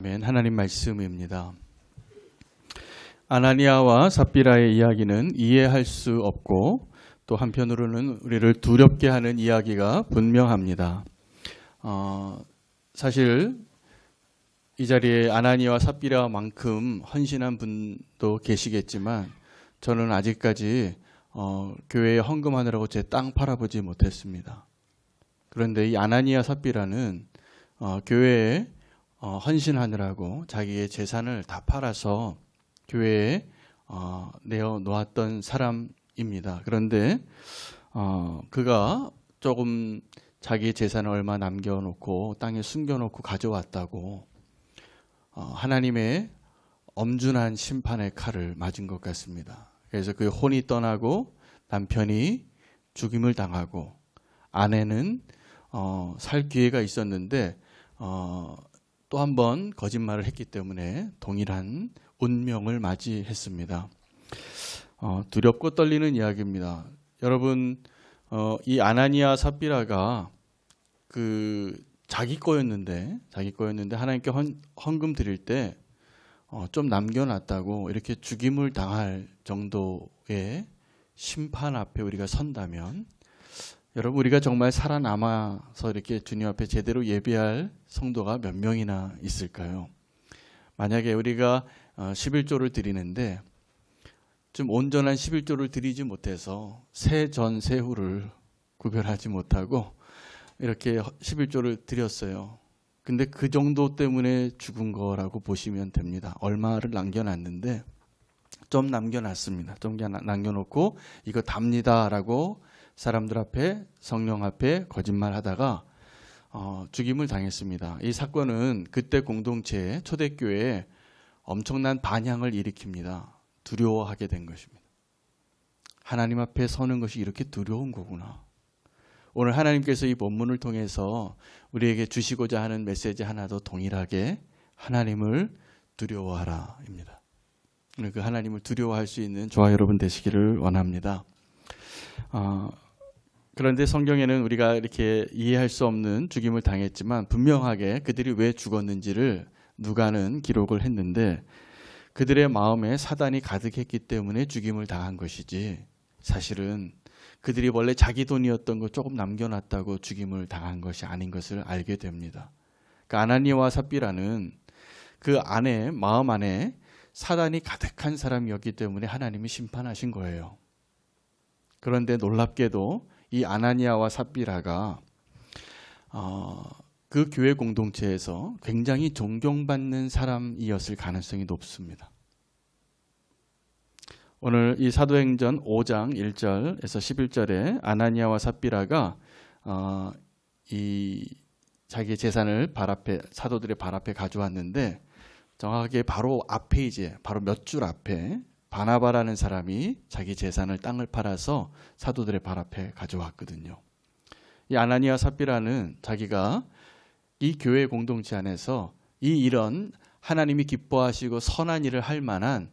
아멘. 하나님 말씀입니다. 아나니아와 삽비라의 이야기는 이해할 수 없고 또 한편으로는 우리를 두렵게 하는 이야기가 분명합니다. 사실 이 자리에 아나니아와 삽비라만큼 헌신한 분도 계시겠지만 저는 아직까지 교회에 헌금하느라고 제 땅 팔아보지 못했습니다. 그런데 이 아나니아 삽비라는 교회에 헌신하느라고 자기의 재산을 다 팔아서 교회에 내어놓았던 사람입니다. 그런데 그가 조금 자기의 재산을 얼마 남겨놓고 땅에 숨겨놓고 가져왔다고 하나님의 엄중한 심판의 칼을 맞은 것 같습니다. 그래서 그 혼이 떠나고 남편이 죽임을 당하고 아내는 살 기회가 있었는데 또 한 번 거짓말을 했기 때문에 동일한 운명을 맞이했습니다. 두렵고 떨리는 이야기입니다. 여러분, 이 아나니아 삽비라가 자기 거였는데 하나님께 헌금 드릴 때 좀 남겨놨다고 이렇게 죽임을 당할 정도의 심판 앞에 우리가 선다면, 여러분, 우리가 정말 살아남아서 이렇게 주님 앞에 제대로 예배할 성도가 몇 명이나 있을까요? 만약에 우리가 11조를 드리는데 좀 온전한 11조를 드리지 못해서 세전 세후를 구별하지 못하고 이렇게 11조를 드렸어요. 근데 그 정도 때문에 죽은 거라고 보시면 됩니다. 얼마를 남겨놨는데 좀 남겨놨습니다. 좀 남겨놓고 이거 답니다라고 사람들 앞에, 성령 앞에 거짓말하다가 죽임을 당했습니다. 이 사건은 그때 공동체에, 초대교회에 엄청난 반향을 일으킵니다. 두려워하게 된 것입니다. 하나님 앞에 서는 것이 이렇게 두려운 거구나. 오늘 하나님께서 이 본문을 통해서 우리에게 주시고자 하는 메시지 하나도 동일하게 하나님을 두려워하라입니다. 오늘 그 하나님을 두려워할 수 있는 저와 여러분 되시기를 원합니다. 그런데 성경에는 우리가 이렇게 이해할 수 없는 죽임을 당했지만 분명하게 그들이 왜 죽었는지를 누가는 기록을 했는데 그들의 마음에 사단이 가득했기 때문에 죽임을 당한 것이지 사실은 그들이 원래 자기 돈이었던 거 조금 남겨놨다고 죽임을 당한 것이 아닌 것을 알게 됩니다. 그러니까 아나니아와 삽비라는 그 안에, 마음 안에 사단이 가득한 사람이었기 때문에 하나님이 심판하신 거예요. 그런데 놀랍게도 이 아나니아와 삽비라가 그 교회 공동체에서 굉장히 존경받는 사람이었을 가능성이 높습니다. 오늘 이 사도행전 5장 1절에서 11절에 아나니아와 삽비라가 이 자기의 재산을 사도들의 발 앞에 가져왔는데 정확하게 바로 앞에 바로 몇 줄 앞에 바나바라는 사람이 자기 재산을 땅을 팔아서 사도들의 발 앞에 가져왔거든요. 이 아나니아 삽비라는 자기가 이 교회 공동체 안에서 이런 하나님이 기뻐하시고 선한 일을 할 만한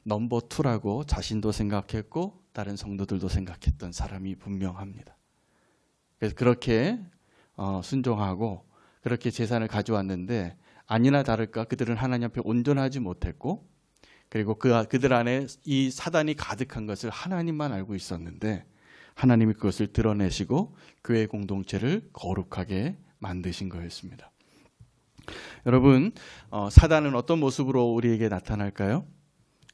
넘버 2라고 자신도 생각했고 다른 성도들도 생각했던 사람이 분명합니다. 그래서 그렇게 순종하고 그렇게 재산을 가져왔는데 아니나 다를까 그들은 하나님 앞에 온전하지 못했고 그리고 그들 안에 이 사단이 가득한 것을 하나님만 알고 있었는데 하나님이 그것을 드러내시고 교회 공동체를 거룩하게 만드신 거였습니다. 여러분, 사단은 어떤 모습으로 우리에게 나타날까요?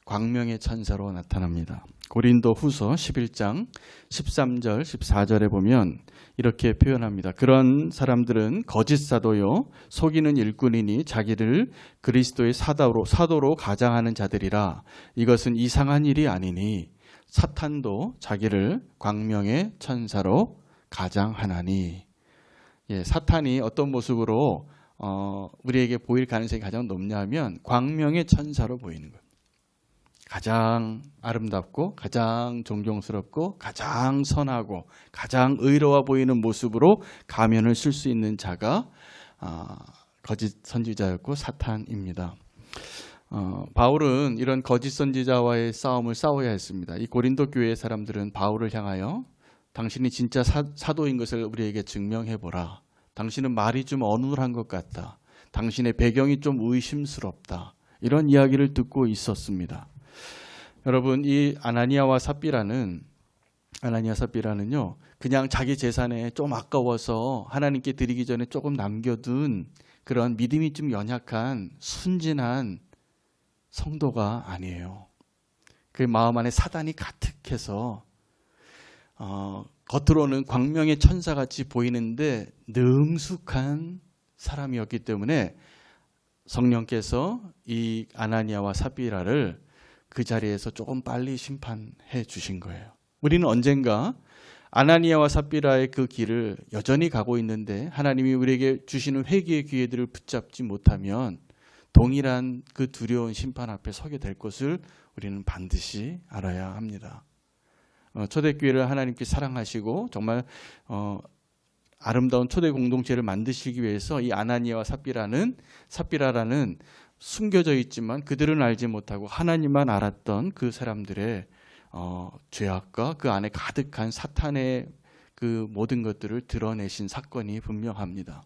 광명의 천사로 나타납니다. 고린도 후서 11장 13절 14절에 보면 이렇게 표현합니다. 그런 사람들은 거짓 사도요 속이는 일꾼이니 자기를 그리스도의 사도로 가장하는 자들이라. 이것은 이상한 일이 아니니 사탄도 자기를 광명의 천사로 가장하나니. 사탄이 어떤 모습으로 우리에게 보일 가능성이 가장 높냐면 광명의 천사로 보이는 거예요. 가장 아름답고 가장 존경스럽고 가장 선하고 가장 의로워 보이는 모습으로 가면을 쓸 수 있는 자가 거짓 선지자였고 사탄입니다. 바울은 이런 거짓 선지자와의 싸움을 싸워야 했습니다. 이 고린도 교회의 사람들은 바울을 향하여 당신이 진짜 사도인 것을 우리에게 증명해보라. 당신은 말이 좀 어눌한 것 같다. 당신의 배경이 좀 의심스럽다. 이런 이야기를 듣고 있었습니다. 여러분, 이 아나니아와 삽비라는요, 그냥 자기 재산에 좀 아까워서 하나님께 드리기 전에 조금 남겨둔 그런 믿음이 좀 연약한 순진한 성도가 아니에요. 그 마음 안에 사단이 가득해서 겉으로는 광명의 천사같이 보이는데 능숙한 사람이었기 때문에 성령께서 이 아나니아와 삽비라를 그 자리에서 조금 빨리 심판해 주신 거예요. 우리는 언젠가 아나니아와 삽비라의 그 길을 여전히 가고 있는데 하나님이 우리에게 주시는 회개의 기회들을 붙잡지 못하면 동일한 그 두려운 심판 앞에 서게 될 것을 우리는 반드시 알아야 합니다. 초대교회를 하나님께 사랑하시고 정말 아름다운 초대 공동체를 만드시기 위해서 이 아나니아와 삽비라라는 숨겨져 있지만 그들은 알지 못하고 하나님만 알았던 그 사람들의 죄악과 그 안에 가득한 사탄의 그 모든 것들을 드러내신 사건이 분명합니다.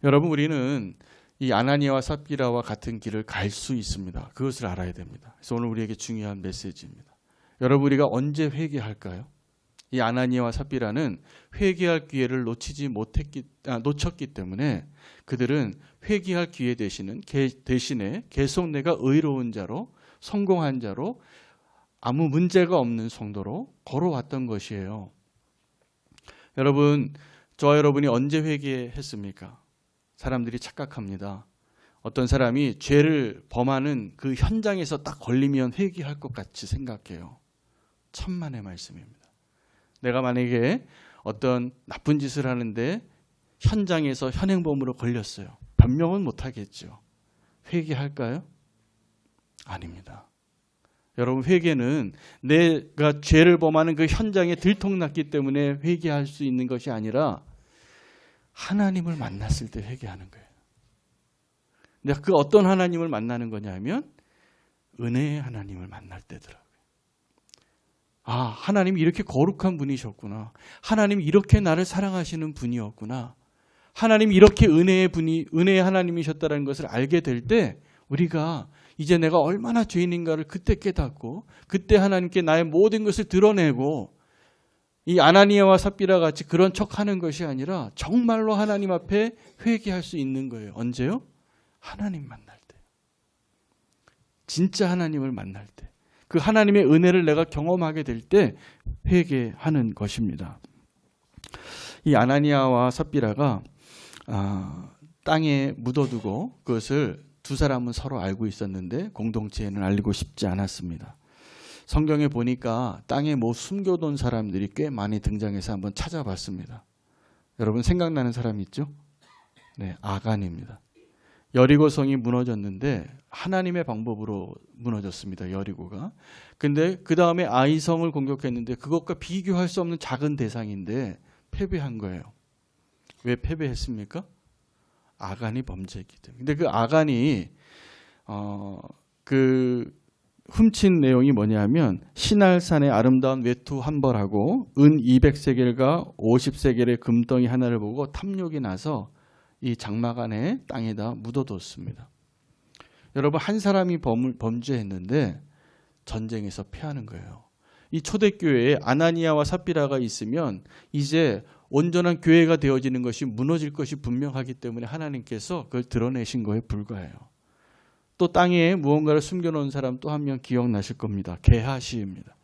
여러분, 우리는 이 아나니아와 삽비라와 같은 길을 갈 수 있습니다. 그것을 알아야 됩니다. 그래서 오늘 우리에게 중요한 메시지입니다. 여러분, 우리가 언제 회개할까요? 이 아나니아와 삽비라는 회개할 기회를 놓쳤기 때문에 그들은 회개할 기회 대신에 계속 내가 의로운 자로, 성공한 자로, 아무 문제가 없는 성도로 걸어왔던 것이에요. 여러분, 저와 여러분이 언제 회개했습니까? 사람들이 착각합니다. 어떤 사람이 죄를 범하는 그 현장에서 딱 걸리면 회개할 것 같이 생각해요. 천만의 말씀입니다. 내가 만약에 어떤 나쁜 짓을 하는데 현장에서 현행범으로 걸렸어요. 변명은 못하겠죠. 회개할까요? 아닙니다. 여러분, 회개는 내가 죄를 범하는 그 현장에 들통났기 때문에 회개할 수 있는 것이 아니라 하나님을 만났을 때 회개하는 거예요. 근데 그 어떤 하나님을 만나는 거냐면 은혜의 하나님을 만날 때더라고요. 아, 하나님이 이렇게 거룩한 분이셨구나. 하나님이 이렇게 나를 사랑하시는 분이었구나. 하나님이 이렇게 은혜의 하나님이셨다는 것을 알게 될 때 우리가 이제 내가 얼마나 죄인인가를 그때 깨닫고 그때 하나님께 나의 모든 것을 드러내고 이 아나니아와 삽비라 같이 그런 척하는 것이 아니라 정말로 하나님 앞에 회개할 수 있는 거예요. 언제요? 하나님 만날 때. 진짜 하나님을 만날 때. 그 하나님의 은혜를 내가 경험하게 될 때 회개하는 것입니다. 이 아나니아와 삽비라가 땅에 묻어두고 그것을 두 사람은 서로 알고 있었는데 공동체에는 알리고 싶지 않았습니다. 성경에 보니까 땅에 뭐 숨겨둔 사람들이 꽤 많이 등장해서 한번 찾아봤습니다. 여러분, 생각나는 사람 있죠? 네, 아간입니다. 여리고성이 무너졌는데 하나님의 방법으로 무너졌습니다. 여리고가. 근데 그 다음에 아이성을 공격했는데 그것과 비교할 수 없는 작은 대상인데 패배한 거예요. 왜 패배했습니까? 아간이 범죄했기 때문에. 근데 그 아간이 훔친 내용이 뭐냐면 시날산의 아름다운 외투 한 벌하고 은 200세겔과 50세겔의 금덩이 하나를 보고 탐욕이 나서 이 장막 안에 땅에다 묻어뒀습니다. 여러분, 한 사람이 범죄했는데 전쟁에서 패하는 거예요. 이 초대교회에 아나니아와 삽비라가 있으면 이제 온전한 교회가 되어지는 것이 무너질 것이 분명하기 때문에 하나님께서 그걸 드러내신 거에 불과해요. 또 땅에 무언가를 숨겨놓은 사람 또 한 명 기억나실 겁니다. 게하시입니다.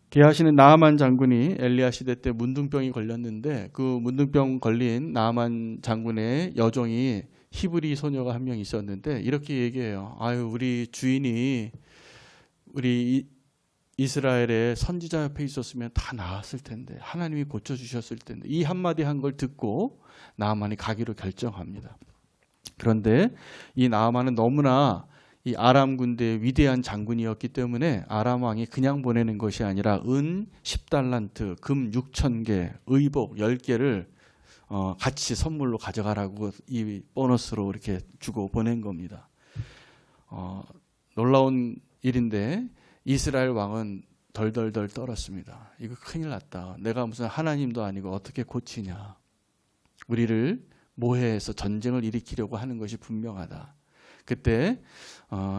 게하시는 나아만 장군이 엘리야 시대 때 문둥병이 걸렸는데 그 문둥병 걸린 나아만 장군의 여종이 히브리 소녀가 한 명 있었는데 이렇게 얘기해요. 아유, 우리 주인이 우리 이스라엘의 선지자 옆에 있었으면 다 나았을 텐데, 하나님이 고쳐주셨을 텐데, 이 한마디 한 걸 듣고 나아만이 가기로 결정합니다. 그런데 이 나아만은 너무나 이 아람 군대의 위대한 장군이었기 때문에 아람 왕이 그냥 보내는 것이 아니라 은 10달란트, 금 6,000개, 의복 10개를 같이 선물로 가져가라고 이 보너스로 이렇게 주고 보낸 겁니다. 놀라운 일인데 이스라엘 왕은 덜덜덜 떨었습니다. 이거 큰일 났다. 내가 무슨 하나님도 아니고 어떻게 고치냐. 우리를 모해에서 전쟁을 일으키려고 하는 것이 분명하다. 그때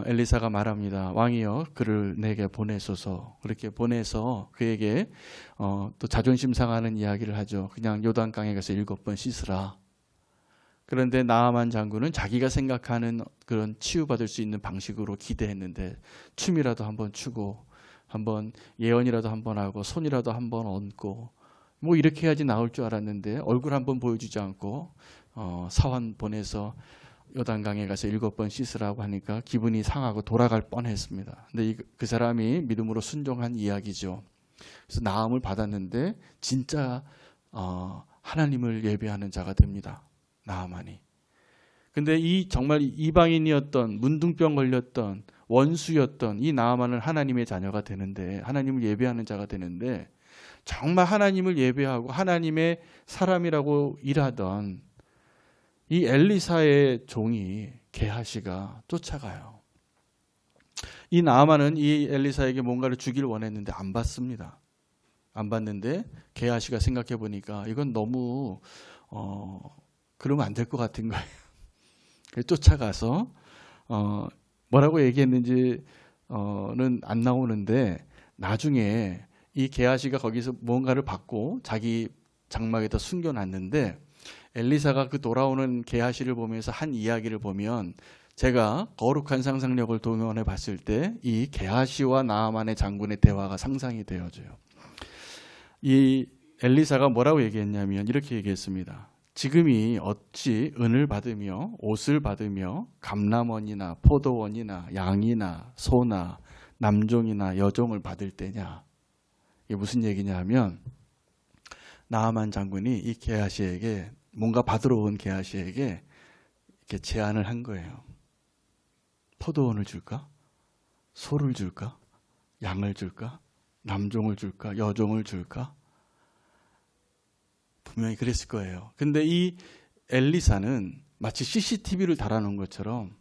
엘리사가 말합니다. 왕이여 그를 내게 보내소서. 그렇게 보내서 그에게 또 자존심 상하는 이야기를 하죠. 그냥 요단강에 가서 7번 씻으라. 그런데 나아만 장군은 자기가 생각하는 그런 치유받을 수 있는 방식으로 기대했는데 춤이라도 한번 추고 한번 예언이라도 한번 하고 손이라도 한번 얹고 뭐 이렇게 해야지 나올 줄 알았는데 얼굴 한번 보여주지 않고 사환 보내서 요단강에 가서 7번 씻으라고 하니까 기분이 상하고 돌아갈 뻔했습니다. 근데 그 사람이 믿음으로 순종한 이야기죠. 그래서 나음을 받았는데 진짜 하나님을 예배하는 자가 됩니다. 나아만이. 근데 이 정말 이방인이었던 문둥병 걸렸던 원수였던 이 나아만은 하나님의 자녀가 되는데 하나님을 예배하는 자가 되는데 정말 하나님을 예배하고 하나님의 사람이라고 일하던 이 엘리사의 종이 게하시가 쫓아가요. 이 나아만은 이 엘리사에게 뭔가를 주길 원했는데 안 받습니다. 안 받는데 게하시가 생각해 보니까 이건 너무 그러면 안 될 것 같은 거예요. 쫓아가서 뭐라고 얘기했는지는 안 나오는데 나중에 이 게하시가 거기서 뭔가를 받고 자기 장막에다 숨겨놨는데 엘리사가 그 돌아오는 게하시를 보면서 한 이야기를 보면 제가 거룩한 상상력을 동원해 봤을 때 이 게하시와 나아만의 장군의 대화가 상상이 되어져요. 이 엘리사가 뭐라고 얘기했냐면 이렇게 얘기했습니다. 지금이 어찌 은을 받으며 옷을 받으며 감람원이나 포도원이나 양이나 소나 남종이나 여종을 받을 때냐. 이게 무슨 얘기냐 하면 나아만 장군이 이 게하시에게 뭔가 받으러 온 게하시에게 이렇게 제안을 한 거예요. 포도원을 줄까? 소를 줄까? 양을 줄까? 남종을 줄까? 여종을 줄까? 분명히 그랬을 거예요. 근데 이 엘리사는 마치 CCTV를 달아놓은 것처럼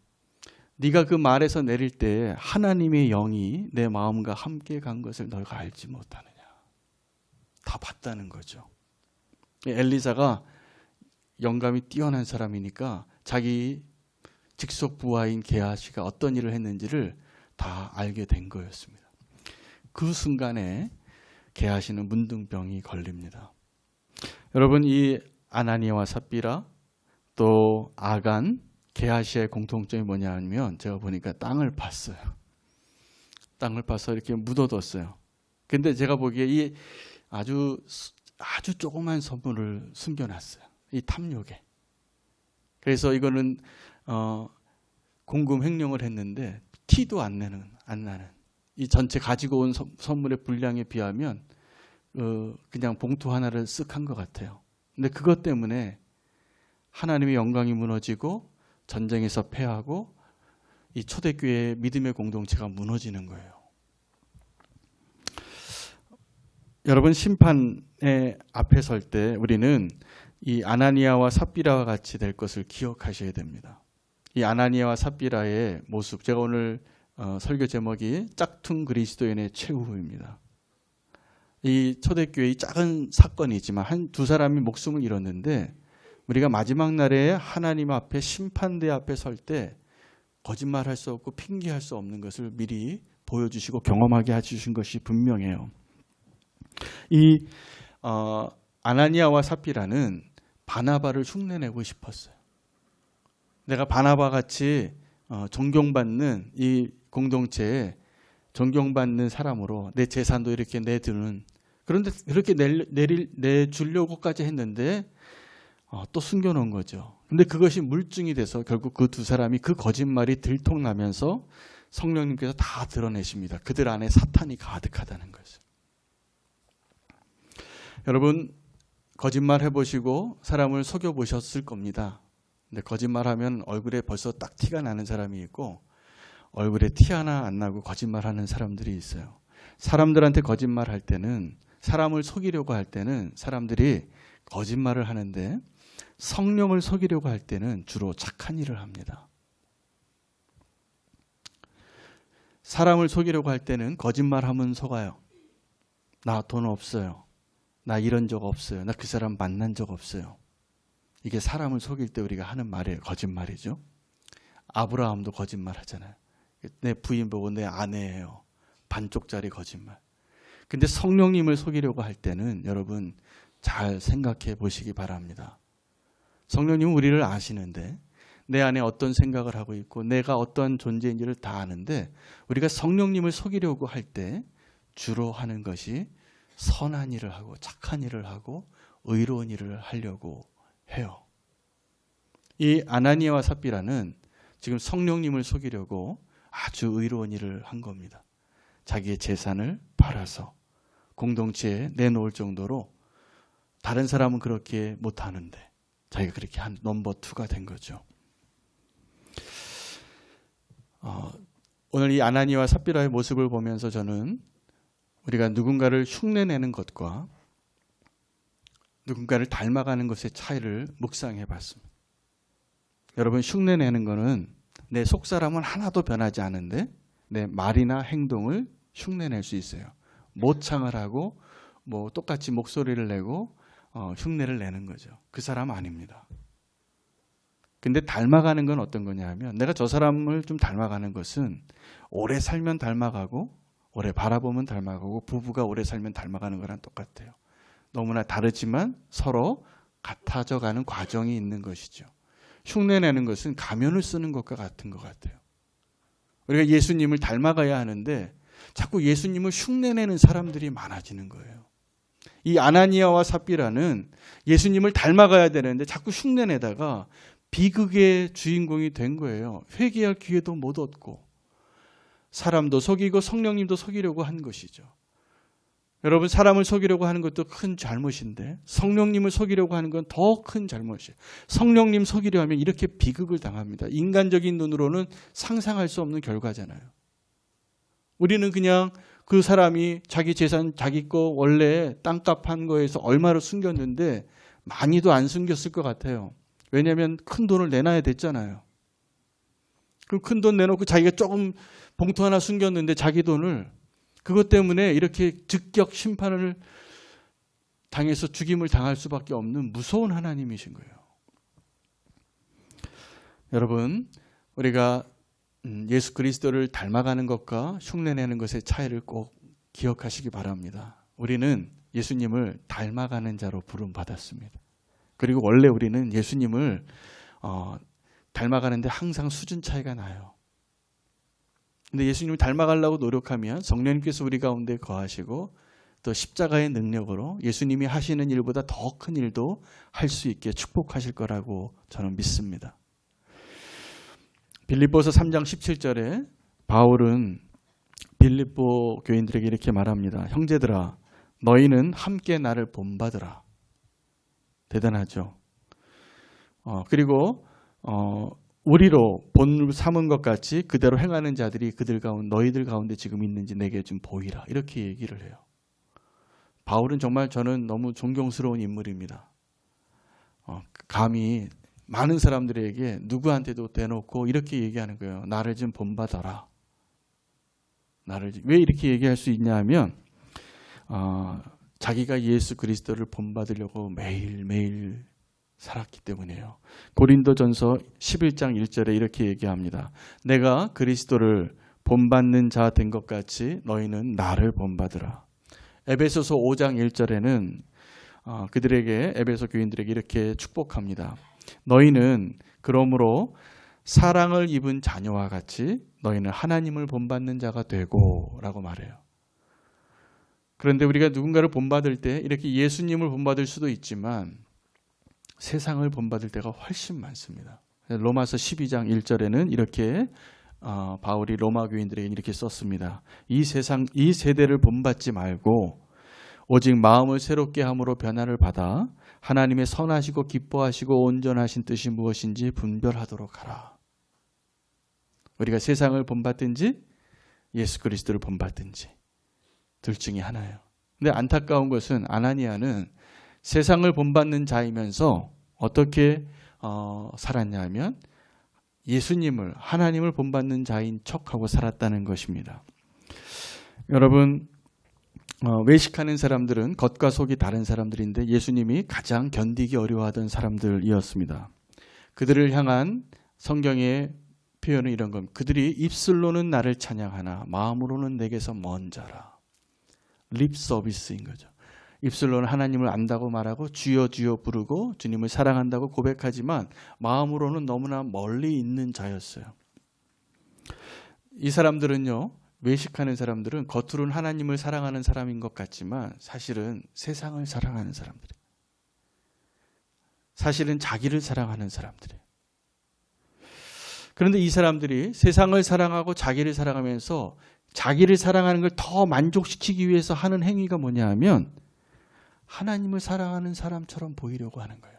네가 그 말에서 내릴 때 하나님의 영이 내 마음과 함께 간 것을 너희가 알지 못하느냐. 다 봤다는 거죠. 엘리사가 영감이 뛰어난 사람이니까 자기 직속 부하인 게하시가 어떤 일을 했는지를 다 알게 된 거였습니다. 그 순간에 게하시는 문둥병이 걸립니다. 여러분 이 아나니아와 삽비라 또 아간, 게하시의 공통점이 뭐냐 하면 제가 보니까 땅을 팠어요. 땅을 파서 이렇게 묻어뒀어요. 근데 제가 보기에 이 아주 조그만 선물을 숨겨놨어요. 이 탐욕에. 그래서 이거는 공금 횡령을 했는데 티도 안 나는 이 전체 가지고 온 선물의 분량에 비하면 그냥 봉투 하나를 쓱 한 것 같아요. 근데 그것 때문에 하나님의 영광이 무너지고 전쟁에서 패하고 이 초대교회의 믿음의 공동체가 무너지는 거예요. 여러분 심판의 앞에 설 때 우리는 이 아나니아와 삽비라와 같이 될 것을 기억하셔야 됩니다. 이 아나니아와 삽비라의 모습, 제가 오늘 설교 제목이 짝퉁 그리스도인의 최후입니다. 이 초대교회의 작은 사건이지만 두 사람이 목숨을 잃었는데 우리가 마지막 날에 하나님 앞에 심판대 앞에 설 때 거짓말할 수 없고 핑계할 수 없는 것을 미리 보여주시고 경험하게 해주신 것이 분명해요. 이 아나니아와 삽비라는 바나바를 흉내내고 싶었어요. 내가 바나바 같이 존경받는 이 공동체에 존경받는 사람으로 내 재산도 이렇게 내두는, 그런데 그렇게 내주려고까지 했는데 또 숨겨놓은 거죠. 근데 그것이 물증이 돼서 결국 그 두 사람이 그 거짓말이 들통나면서 성령님께서 다 드러내십니다. 그들 안에 사탄이 가득하다는 것을. 여러분 거짓말 해보시고 사람을 속여보셨을 겁니다. 근데 거짓말하면 얼굴에 벌써 딱 티가 나는 사람이 있고 얼굴에 티 하나 안 나고 거짓말하는 사람들이 있어요. 사람들한테 거짓말할 때는, 사람을 속이려고 할 때는 사람들이 거짓말을 하는데 성령을 속이려고 할 때는 주로 착한 일을 합니다. 사람을 속이려고 할 때는 거짓말하면 속아요. 나 돈 없어요. 나 이런 적 없어요. 나 그 사람 만난 적 없어요. 이게 사람을 속일 때 우리가 하는 말이에요. 거짓말이죠. 아브라함도 거짓말 하잖아요. 내 부인 보고 내 아내예요. 반쪽짜리 거짓말. 근데 성령님을 속이려고 할 때는 여러분 잘 생각해 보시기 바랍니다. 성령님은 우리를 아시는데 내 안에 어떤 생각을 하고 있고 내가 어떤 존재인지를 다 아는데 우리가 성령님을 속이려고 할 때 주로 하는 것이 선한 일을 하고 착한 일을 하고 의로운 일을 하려고 해요. 이 아나니아와 삽비라는 지금 성령님을 속이려고 아주 의로운 일을 한 겁니다. 자기의 재산을 팔아서 공동체에 내놓을 정도로 다른 사람은 그렇게 못하는데 자기가 그렇게 한 넘버 2가 된 거죠. 오늘 이 아나니아와 삽비라의 모습을 보면서 저는 우리가 누군가를 흉내내는 것과 누군가를 닮아가는 것의 차이를 묵상해 봤습니다. 여러분, 흉내내는 거는 내 속사람은 하나도 변하지 않은데 내 말이나 행동을 흉내낼 수 있어요. 모창을 하고 뭐 똑같이 목소리를 내고 흉내를 내는 거죠. 그 사람 아닙니다. 근데 닮아가는 건 어떤 거냐 하면 내가 저 사람을 좀 닮아가는 것은 오래 살면 닮아가고 오래 바라보면 닮아가고 부부가 오래 살면 닮아가는 거랑 똑같아요. 너무나 다르지만 서로 같아져 가는 과정이 있는 것이죠. 흉내내는 것은 가면을 쓰는 것과 같은 것 같아요. 우리가 예수님을 닮아가야 하는데 자꾸 예수님을 흉내내는 사람들이 많아지는 거예요. 이 아나니아와 삽비라는 예수님을 닮아가야 되는데 자꾸 흉내내다가 비극의 주인공이 된 거예요. 회개할 기회도 못 얻고 사람도 속이고 성령님도 속이려고 한 것이죠. 여러분, 사람을 속이려고 하는 것도 큰 잘못인데 성령님을 속이려고 하는 건 더 큰 잘못이에요. 성령님 속이려 하면 이렇게 비극을 당합니다. 인간적인 눈으로는 상상할 수 없는 결과잖아요. 우리는 그냥 그 사람이 자기 재산, 자기 거 원래 땅값 한 거에서 얼마를 숨겼는데 많이도 안 숨겼을 것 같아요. 왜냐하면 큰 돈을 내놔야 됐잖아요. 그럼 큰 돈 내놓고 자기가 조금 봉투 하나 숨겼는데 자기 돈을 그것 때문에 이렇게 즉격 심판을 당해서 죽임을 당할 수밖에 없는 무서운 하나님이신 거예요. 여러분, 우리가 예수 그리스도를 닮아가는 것과 흉내내는 것의 차이를 꼭 기억하시기 바랍니다. 우리는 예수님을 닮아가는 자로 부름받았습니다. 그리고 원래 우리는 예수님을 닮아가는데 항상 수준 차이가 나요. 근데 예수님을 닮아가려고 노력하면 성령님께서 우리 가운데 거하시고 또 십자가의 능력으로 예수님이 하시는 일보다 더 큰 일도 할 수 있게 축복하실 거라고 저는 믿습니다. 빌립보서 3장 17절에 바울은 빌립보 교인들에게 이렇게 말합니다. 형제들아, 너희는 함께 나를 본받으라. 대단하죠. 그리고 우리로 본 삼은 것 같이 그대로 행하는 자들이 그들 가운데 너희들 가운데 지금 있는지 내게 좀 보이라. 이렇게 얘기를 해요. 바울은 정말 저는 너무 존경스러운 인물입니다. 감히 많은 사람들에게 누구한테도 대놓고 이렇게 얘기하는 거예요. 나를 좀 본받아라. 왜 이렇게 얘기할 수 있냐 하면 자기가 예수 그리스도를 본받으려고 매일매일 살았기 때문이에요. 고린도전서 11장 1절에 이렇게 얘기합니다. 내가 그리스도를 본받는 자 된 것 같이 너희는 나를 본받으라. 에베소서 5장 1절에는 그들에게 에베소 교인들에게 이렇게 축복합니다. 너희는 그러므로 사랑을 입은 자녀와 같이 너희는 하나님을 본받는 자가 되고 라고 말해요. 그런데 우리가 누군가를 본받을 때 이렇게 예수님을 본받을 수도 있지만 세상을 본받을 때가 훨씬 많습니다. 로마서 12장 1절에는 이렇게 바울이 로마 교인들에게 이렇게 썼습니다. 이 세대를 본받지 말고 오직 마음을 새롭게 함으로 변화를 받아 하나님의 선하시고 기뻐하시고 온전하신 뜻이 무엇인지 분별하도록 하라. 우리가 세상을 본받든지 예수 그리스도를 본받든지 둘 중에 하나예요. 근데 안타까운 것은 아나니아는 세상을 본받는 자이면서 어떻게 살았냐 하면 예수님을, 하나님을 본받는 자인 척하고 살았다는 것입니다. 여러분, 외식하는 사람들은 겉과 속이 다른 사람들인데 예수님이 가장 견디기 어려워하던 사람들이었습니다. 그들을 향한 성경의 표현은 이런 겁니다. 그들이 입술로는 나를 찬양하나 마음으로는 내게서 먼 자라. 립 서비스인 거죠. 입술로는 하나님을 안다고 말하고 주여 주여 부르고 주님을 사랑한다고 고백하지만 마음으로는 너무나 멀리 있는 자였어요. 이 사람들은요, 외식하는 사람들은 겉으로는 하나님을 사랑하는 사람인 것 같지만 사실은 세상을 사랑하는 사람들이에요. 사실은 자기를 사랑하는 사람들이에요. 그런데 이 사람들이 세상을 사랑하고 자기를 사랑하면서 자기를 사랑하는 걸 더 만족시키기 위해서 하는 행위가 뭐냐 하면 하나님을 사랑하는 사람처럼 보이려고 하는 거예요.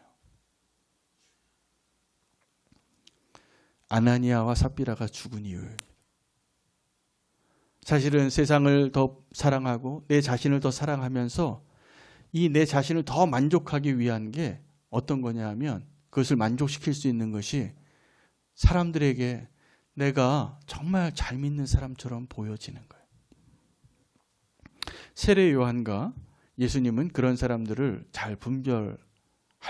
아나니아와 삽비라가 죽은 이유예요. 사실은 세상을 더 사랑하고 내 자신을 더 사랑하면서 이 내 자신을 더 만족하기 위한 게 어떤 거냐 하면 그것을 만족시킬 수 있는 것이 사람들에게 내가 정말 잘 믿는 사람처럼 보여지는 거예요. 세례 요한과 예수님은 그런 사람들을 잘 분별할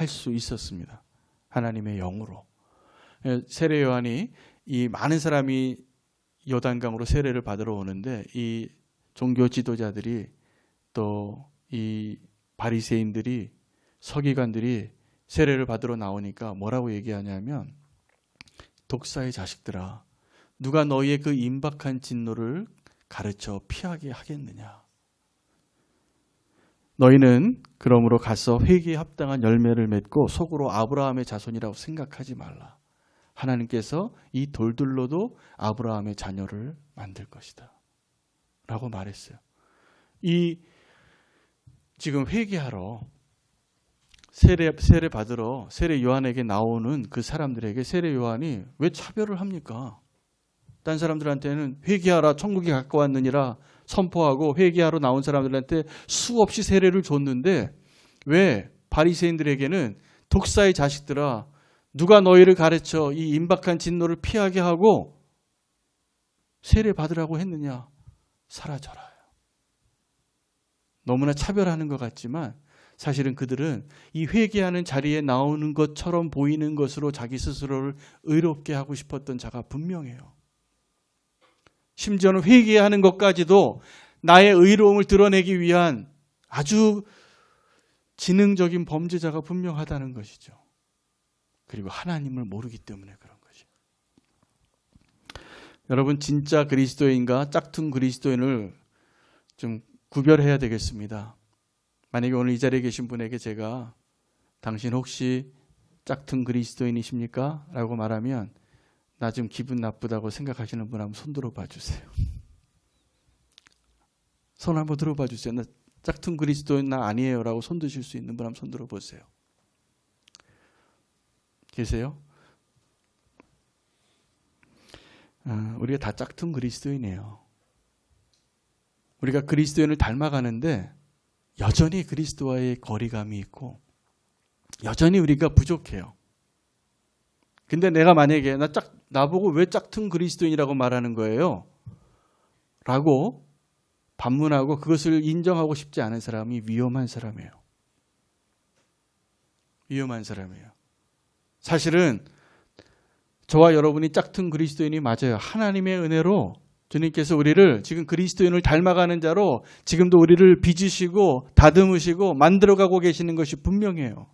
수 있었습니다. 하나님의 영으로. 세례 요한이 이 많은 사람이 요단강으로 세례를 받으러 오는데 이 종교 지도자들이 또 이 바리새인들이 서기관들이 세례를 받으러 나오니까 뭐라고 얘기하냐면 독사의 자식들아 누가 너희의 그 임박한 진노를 가르쳐 피하게 하겠느냐. 너희는 그러므로 가서 회개에 합당한 열매를 맺고 속으로 아브라함의 자손이라고 생각하지 말라. 하나님께서 이 돌들로도 아브라함의 자녀를 만들 것이다. 라고 말했어요. 이 지금 회개하러 세례 받으러 세례 요한에게 나오는 그 사람들에게 세례 요한이 왜 차별을 합니까? 딴 사람들한테는 회개하라 천국이 가까웠느니라 선포하고 회개하러 나온 사람들한테 수없이 세례를 줬는데 왜 바리새인들에게는 독사의 자식들아 누가 너희를 가르쳐 이 임박한 진노를 피하게 하고 세례 받으라고 했느냐? 사라져라. 너무나 차별하는 것 같지만 사실은 그들은 이 회개하는 자리에 나오는 것처럼 보이는 것으로 자기 스스로를 의롭게 하고 싶었던 자가 분명해요. 심지어는 회개하는 것까지도 나의 의로움을 드러내기 위한 아주 지능적인 범죄자가 분명하다는 것이죠. 그리고 하나님을 모르기 때문에 그런 것이죠. 여러분 진짜 그리스도인과 짝퉁 그리스도인을 좀 구별해야 되겠습니다. 만약에 오늘 이 자리에 계신 분에게 제가 당신 혹시 짝퉁 그리스도인이십니까? 라고 말하면 나 좀 기분 나쁘다고 생각하시는 분 한번 손 들어봐 주세요. 손 한번 들어봐 주세요. 나 짝퉁 그리스도인 나 아니에요 라고 손 드실 수 있는 분 한번 손 들어보세요. 계세요? 우리가 다 짝퉁 그리스도인이에요. 우리가 그리스도인을 닮아가는데 여전히 그리스도와의 거리감이 있고 여전히 우리가 부족해요. 근데 내가 만약에 나보고 왜 짝퉁 그리스도인이라고 말하는 거예요? 라고 반문하고 그것을 인정하고 싶지 않은 사람이 위험한 사람이에요. 위험한 사람이에요. 사실은 저와 여러분이 짝퉁 그리스도인이 맞아요. 하나님의 은혜로 주님께서 우리를 지금 그리스도인을 닮아가는 자로 지금도 우리를 빚으시고 다듬으시고 만들어가고 계시는 것이 분명해요.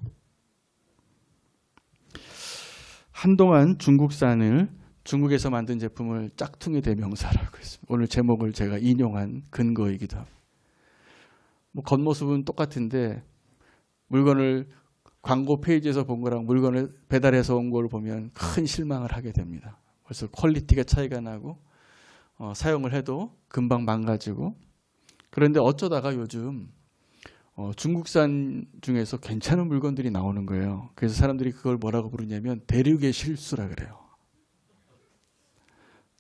한동안 중국에서 만든 제품을 짝퉁의 대명사라고 했습니다. 오늘 제목을 제가 인용한 근거이기도 합니다. 겉모습은 똑같은데 물건을 광고 페이지에서 본 거랑 물건을 배달해서 온 걸 보면 큰 실망을 하게 됩니다. 그래서 퀄리티가 차이가 나고 사용을 해도 금방 망가지고 그런데 어쩌다가 요즘 중국산 중에서 괜찮은 물건들이 나오는 거예요. 그래서 사람들이 그걸 뭐라고 부르냐면 대륙의 실수라 그래요.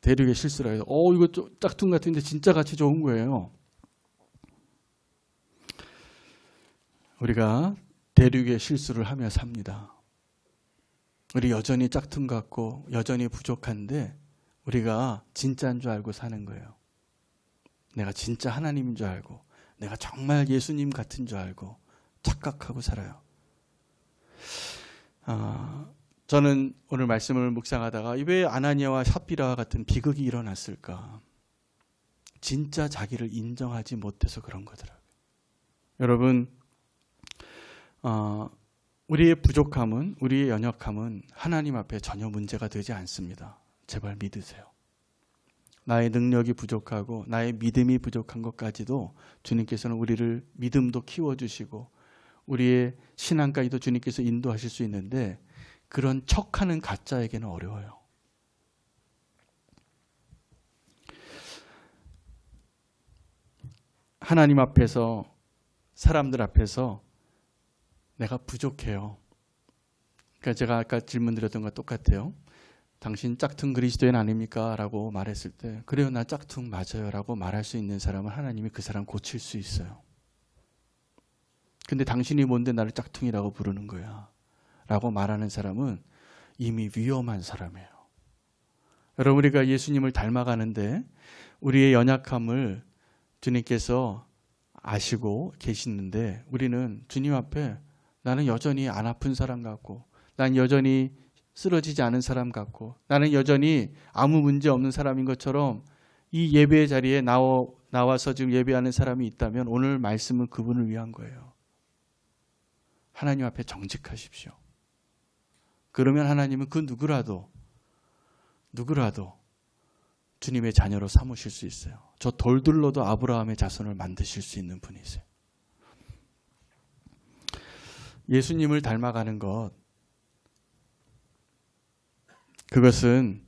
대륙의 실수라 해서 이거 좀 짝퉁 같은데 진짜 가치 좋은 거예요. 우리가 대륙의 실수를 하며 삽니다. 우리 여전히 짝퉁 같고 여전히 부족한데 우리가 진짜인 줄 알고 사는 거예요. 내가 진짜 하나님인 줄 알고 내가 정말 예수님 같은 줄 알고 착각하고 살아요. 저는 오늘 말씀을 묵상하다가 왜 아나니아와 삽비라와 같은 비극이 일어났을까? 진짜 자기를 인정하지 못해서 그런 거더라고요. 여러분, 우리의 부족함은, 우리의 연약함은 하나님 앞에 전혀 문제가 되지 않습니다. 제발 믿으세요. 나의 능력이 부족하고 나의 믿음이 부족한 것까지도 주님께서는 우리를 믿음도 키워주시고 우리의 신앙까지도 주님께서 인도하실 수 있는데 그런 척하는 가짜에게는 어려워요. 하나님 앞에서, 사람들 앞에서 내가 부족해요. 그러니까 제가 아까 질문 드렸던 것과 똑같아요. 당신 짝퉁 그리스도인 아닙니까? 라고 말했을 때 그래요, 나 짝퉁 맞아요 라고 말할 수 있는 사람은 하나님이 그 사람 고칠 수 있어요. 근데 당신이 뭔데 나를 짝퉁이라고 부르는 거야 라고 말하는 사람은 이미 위험한 사람이에요. 여러분, 우리가 예수님을 닮아가는데 우리의 연약함을 주님께서 아시고 계시는데 우리는 주님 앞에 나는 여전히 안 아픈 사람 같고 난 여전히 쓰러지지 않은 사람 같고 나는 여전히 아무 문제 없는 사람인 것처럼 이 예배의 자리에 나와서 지금 예배하는 사람이 있다면 오늘 말씀은 그분을 위한 거예요. 하나님 앞에 정직하십시오. 그러면 하나님은 그 누구라도 주님의 자녀로 삼으실 수 있어요. 저 돌들로도 아브라함의 자손을 만드실 수 있는 분이세요. 예수님을 닮아가는 것, 그것은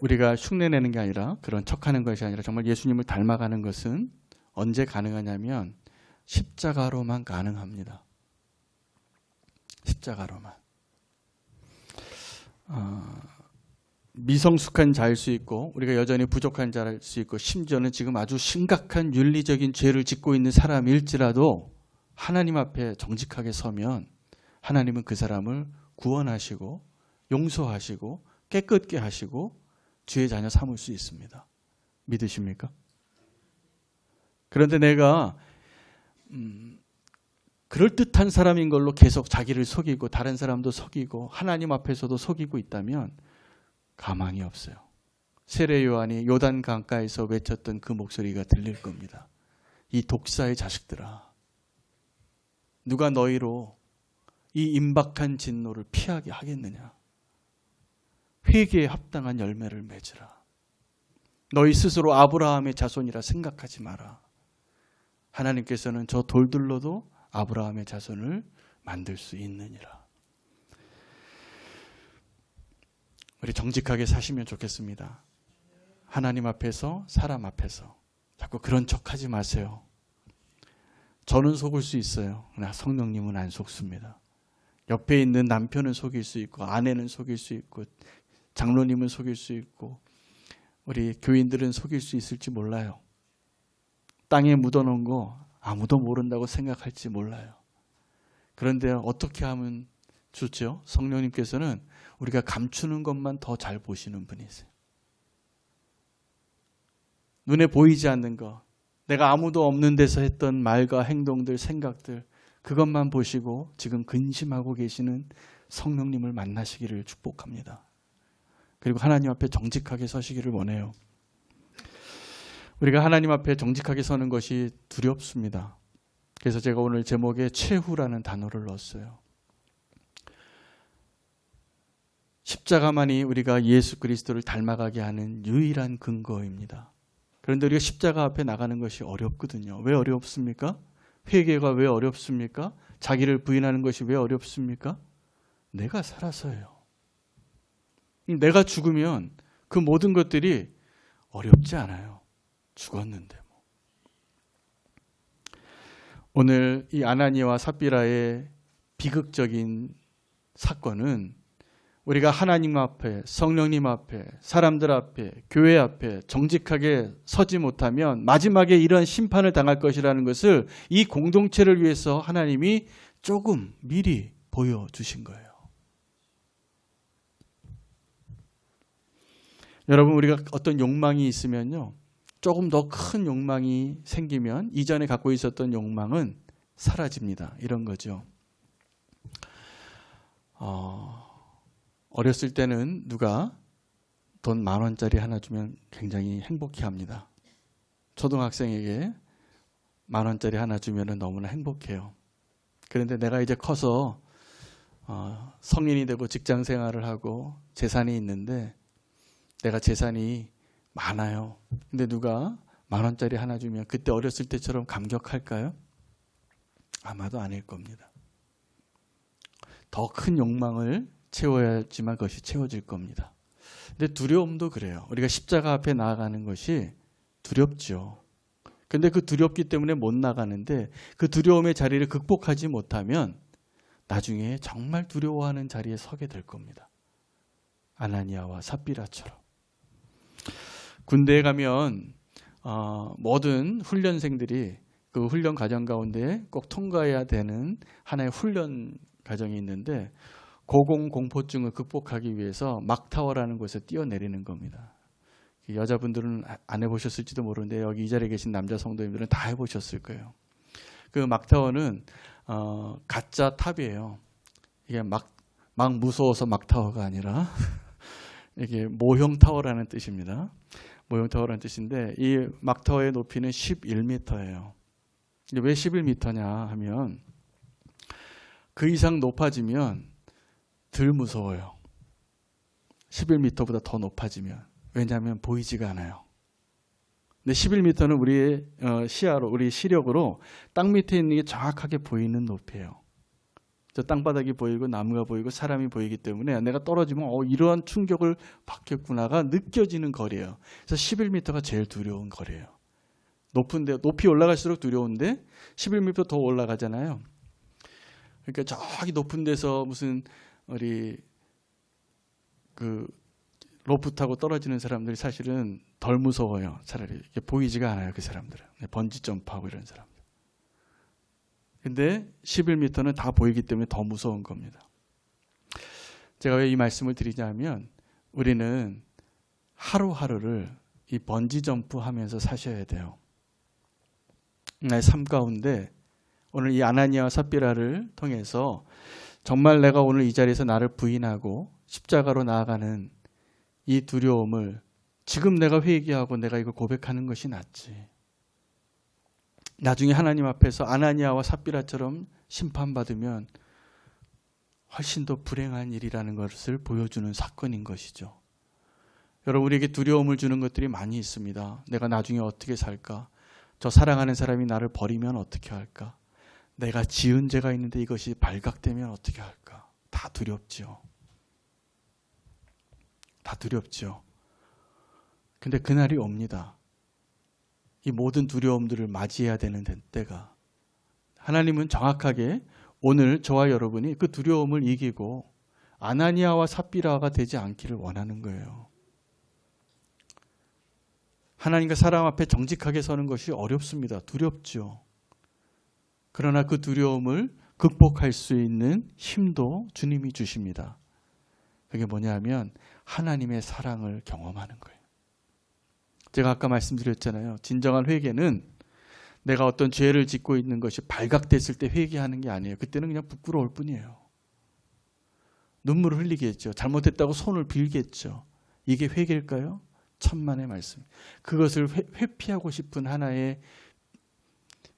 우리가 흉내내는 게 아니라 그런 척하는 것이 아니라 정말 예수님을 닮아가는 것은 언제 가능하냐면 십자가로만 가능합니다. 십자가로만. 미성숙한 자일 수 있고 우리가 여전히 부족한 자일 수 있고 심지어는 지금 아주 심각한 윤리적인 죄를 짓고 있는 사람일지라도 하나님 앞에 정직하게 서면 하나님은 그 사람을 구원하시고 용서하시고 깨끗게 하시고 주의 자녀 삼을 수 있습니다. 믿으십니까? 그런데 내가 그럴듯한 사람인 걸로 계속 자기를 속이고 다른 사람도 속이고 하나님 앞에서도 속이고 있다면 가망이 없어요. 세례 요한이 요단 강가에서 외쳤던 그 목소리가 들릴 겁니다. 이 독사의 자식들아, 누가 너희로 이 임박한 진노를 피하게 하겠느냐? 회개에 합당한 열매를 맺으라. 너희 스스로 아브라함의 자손이라 생각하지 마라. 하나님께서는 저 돌들로도 아브라함의 자손을 만들 수 있느니라. 우리 정직하게 사시면 좋겠습니다. 하나님 앞에서, 사람 앞에서 자꾸 그런 척하지 마세요. 저는 속을 수 있어요. 그러나 성령님은 안 속습니다. 옆에 있는 남편은 속일 수 있고 아내는 속일 수 있고 장로님은 속일 수 있고 우리 교인들은 속일 수 있을지 몰라요. 땅에 묻어놓은 거 아무도 모른다고 생각할지 몰라요. 그런데 어떻게 하면 좋죠? 성령님께서는 우리가 감추는 것만 더 잘 보시는 분이세요. 눈에 보이지 않는 것, 내가 아무도 없는 데서 했던 말과 행동들, 생각들, 그것만 보시고 지금 근심하고 계시는 성령님을 만나시기를 축복합니다. 그리고 하나님 앞에 정직하게 서시기를 원해요. 우리가 하나님 앞에 정직하게 서는 것이 두렵습니다. 그래서 제가 오늘 제목에 최후라는 단어를 넣었어요. 십자가만이 우리가 예수 그리스도를 닮아가게 하는 유일한 근거입니다. 그런데 우리가 십자가 앞에 나가는 것이 어렵거든요. 왜 어렵습니까? 회개가 왜 어렵습니까? 자기를 부인하는 것이 왜 어렵습니까? 내가 살아서예요. 내가 죽으면 그 모든 것들이 어렵지 않아요. 죽었는데 뭐. 오늘 이 아나니아와 삽비라의 비극적인 사건은 우리가 하나님 앞에, 성령님 앞에, 사람들 앞에, 교회 앞에 정직하게 서지 못하면 마지막에 이런 심판을 당할 것이라는 것을 이 공동체를 위해서 하나님이 조금 미리 보여주신 거예요. 여러분, 우리가 어떤 욕망이 있으면요, 조금 더 큰 욕망이 생기면 이전에 갖고 있었던 욕망은 사라집니다. 이런 거죠. 어렸을 때는 누가 돈 10,000원짜리 하나 주면 굉장히 행복해합니다. 초등학생에게 10,000원짜리 하나 주면 너무나 행복해요. 그런데 내가 이제 커서 성인이 되고 직장 생활을 하고 재산이 있는데 내가 재산이 많아요. 근데 누가 10,000원짜리 하나 주면 그때 어렸을 때처럼 감격할까요? 아마도 아닐 겁니다. 더 큰 욕망을 채워야지만 그것이 채워질 겁니다. 근데 두려움도 그래요. 우리가 십자가 앞에 나아가는 것이 두렵죠. 근데 그 두렵기 때문에 못 나가는데 그 두려움의 자리를 극복하지 못하면 나중에 정말 두려워하는 자리에 서게 될 겁니다. 아나니아와 삽비라처럼. 군대에 가면 모든 훈련생들이 그 훈련 과정 가운데 꼭 통과해야 되는 하나의 훈련 과정이 있는데 고공공포증을 극복하기 위해서 막타워라는 곳에 뛰어내리는 겁니다. 여자분들은 안 해보셨을지도 모르는데 여기 이 자리에 계신 남자 성도님들은 다 해보셨을 거예요. 그 막타워는 가짜 탑이에요. 이게 막 무서워서 막타워가 아니라 이게 모형 타워라는 뜻입니다. 모형 타워라는 뜻인데 이 막타워의 높이는 11m예요. 왜 11m냐 하면 그 이상 높아지면 덜 무서워요. 11m보다 더 높아지면. 왜냐하면 보이지가 않아요. 근데 11m는 우리의 시야로, 우리 시력으로 땅 밑에 있는 게 정확하게 보이는 높이예요. 저 땅바닥이 보이고 나무가 보이고 사람이 보이기 때문에 내가 떨어지면 이러한 충격을 받겠구나가 느껴지는 거리예요. 그래서 11m가 제일 두려운 거리예요. 높은데 높이 올라갈수록 두려운데 11m 더 올라가잖아요. 그러니까 저기 높은 데서 무슨 우리 그 로프 타고 떨어지는 사람들이 사실은 덜 무서워요. 차라리 이게 보이지가 않아요. 그 사람들은 번지 점프하고 이런 사람들. 근데 11m는 다 보이기 때문에 더 무서운 겁니다. 제가 왜 이 말씀을 드리냐면 우리는 하루하루를 이 번지 점프하면서 사셔야 돼요. 나의 삶 가운데 오늘 이 아나니아와 삽비라를 통해서 정말 내가 오늘 이 자리에서 나를 부인하고 십자가로 나아가는 이 두려움을 지금 내가 회개하고 내가 이걸 고백하는 것이 낫지. 나중에 하나님 앞에서 아나니아와 삽비라처럼 심판받으면 훨씬 더 불행한 일이라는 것을 보여주는 사건인 것이죠. 여러분, 우리에게 두려움을 주는 것들이 많이 있습니다. 내가 나중에 어떻게 살까? 저 사랑하는 사람이 나를 버리면 어떻게 할까? 내가 지은 죄가 있는데 이것이 발각되면 어떻게 할까? 다 두렵죠. 다 두렵죠. 근데 그날이 옵니다. 이 모든 두려움들을 맞이해야 되는 때가. 하나님은 정확하게 오늘 저와 여러분이 그 두려움을 이기고 아나니아와 삽비라가 되지 않기를 원하는 거예요. 하나님과 사람 앞에 정직하게 서는 것이 어렵습니다. 두렵죠. 그러나 그 두려움을 극복할 수 있는 힘도 주님이 주십니다. 그게 뭐냐면 하나님의 사랑을 경험하는 거예요. 제가 아까 말씀드렸잖아요. 진정한 회개는 내가 어떤 죄를 짓고 있는 것이 발각됐을 때 회개하는 게 아니에요. 그때는 그냥 부끄러울 뿐이에요. 눈물을 흘리겠죠. 잘못했다고 손을 빌겠죠. 이게 회개일까요? 천만의 말씀. 그것을 회피하고 싶은 하나의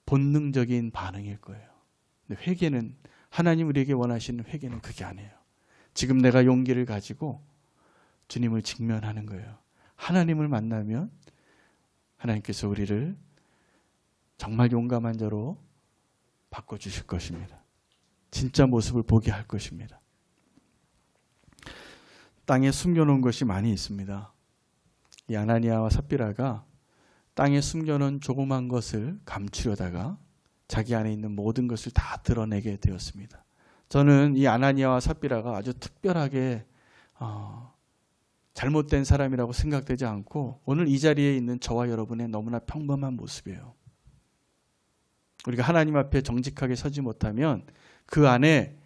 본능적인 반응일 거예요. 근데 회개는 하나님 우리에게 원하시는 회개는 그게 아니에요. 지금 내가 용기를 가지고 주님을 직면하는 거예요. 하나님을 만나면 하나님께서 우리를 정말 용감한 자로 바꿔주실 것입니다. 진짜 모습을 보게 할 것입니다. 땅에 숨겨놓은 것이 많이 있습니다. 이 아나니아와 삽비라가 땅에 숨겨놓은 조그만 것을 감추려다가 자기 안에 있는 모든 것을 다 드러내게 되었습니다. 저는 이 아나니아와 삽비라가 아주 특별하게 잘못된 사람이라고 생각되지 않고 오늘 이 자리에 있는 저와 여러분의 너무나 평범한 모습이에요. 우리가 하나님 앞에 정직하게 서지 못하면 그 안에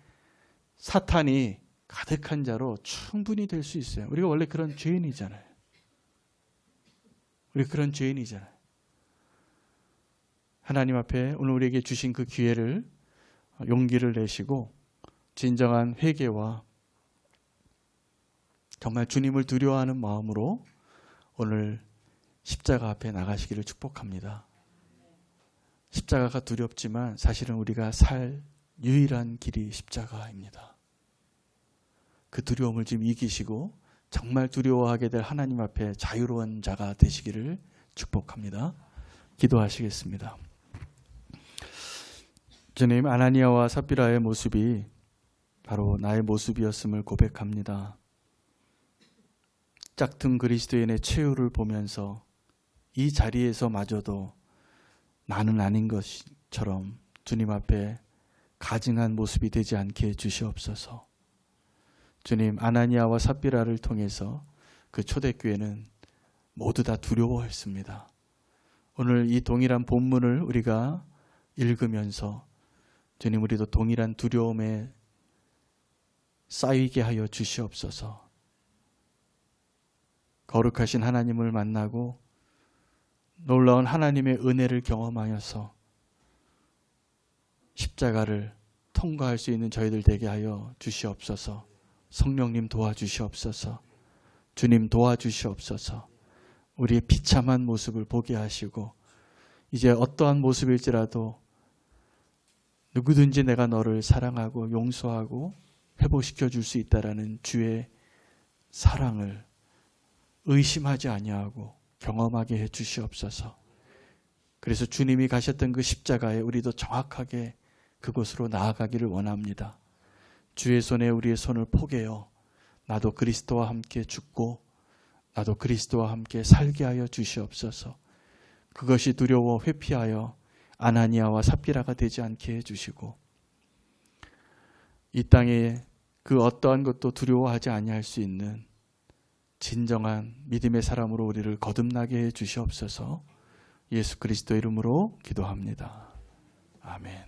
사탄이 가득한 자로 충분히 될 수 있어요. 우리가 원래 그런 죄인이잖아요. 우리 그런 죄인이잖아요. 하나님 앞에 오늘 우리에게 주신 그 기회를 용기를 내시고 진정한 회개와 정말 주님을 두려워하는 마음으로 오늘 십자가 앞에 나가시기를 축복합니다. 십자가가 두렵지만 사실은 우리가 살 유일한 길이 십자가입니다. 그 두려움을 지금 이기시고 정말 두려워하게 될 하나님 앞에 자유로운 자가 되시기를 축복합니다. 기도하시겠습니다. 주님, 아나니아와 삽비라의 모습이 바로 나의 모습이었음을 고백합니다. 짝퉁 그리스도인의 최후를 보면서 이 자리에서마저도 나는 아닌 것처럼 주님 앞에 가증한 모습이 되지 않게 해주시옵소서. 주님, 아나니아와 삽비라를 통해서 그 초대교회는 모두 다 두려워했습니다. 오늘 이 동일한 본문을 우리가 읽으면서 주님, 우리도 동일한 두려움에 쌓이게 하여 주시옵소서. 거룩하신 하나님을 만나고 놀라운 하나님의 은혜를 경험하여서 십자가를 통과할 수 있는 저희들 되게 하여 주시옵소서. 성령님 도와주시옵소서. 주님 도와주시옵소서. 우리의 비참한 모습을 보게 하시고 이제 어떠한 모습일지라도 누구든지 내가 너를 사랑하고 용서하고 회복시켜 줄 수 있다라는 주의 사랑을 의심하지 아니하고 경험하게 해 주시옵소서. 그래서 주님이 가셨던 그 십자가에 우리도 정확하게 그곳으로 나아가기를 원합니다. 주의 손에 우리의 손을 포개어 나도 그리스도와 함께 죽고 나도 그리스도와 함께 살게 하여 주시옵소서. 그것이 두려워 회피하여 아나니아와 삽비라가 되지 않게 해주시고 이 땅에 그 어떠한 것도 두려워하지 아니할 수 있는 진정한 믿음의 사람으로 우리를 거듭나게 해 주시옵소서. 예수 그리스도 이름으로 기도합니다. 아멘.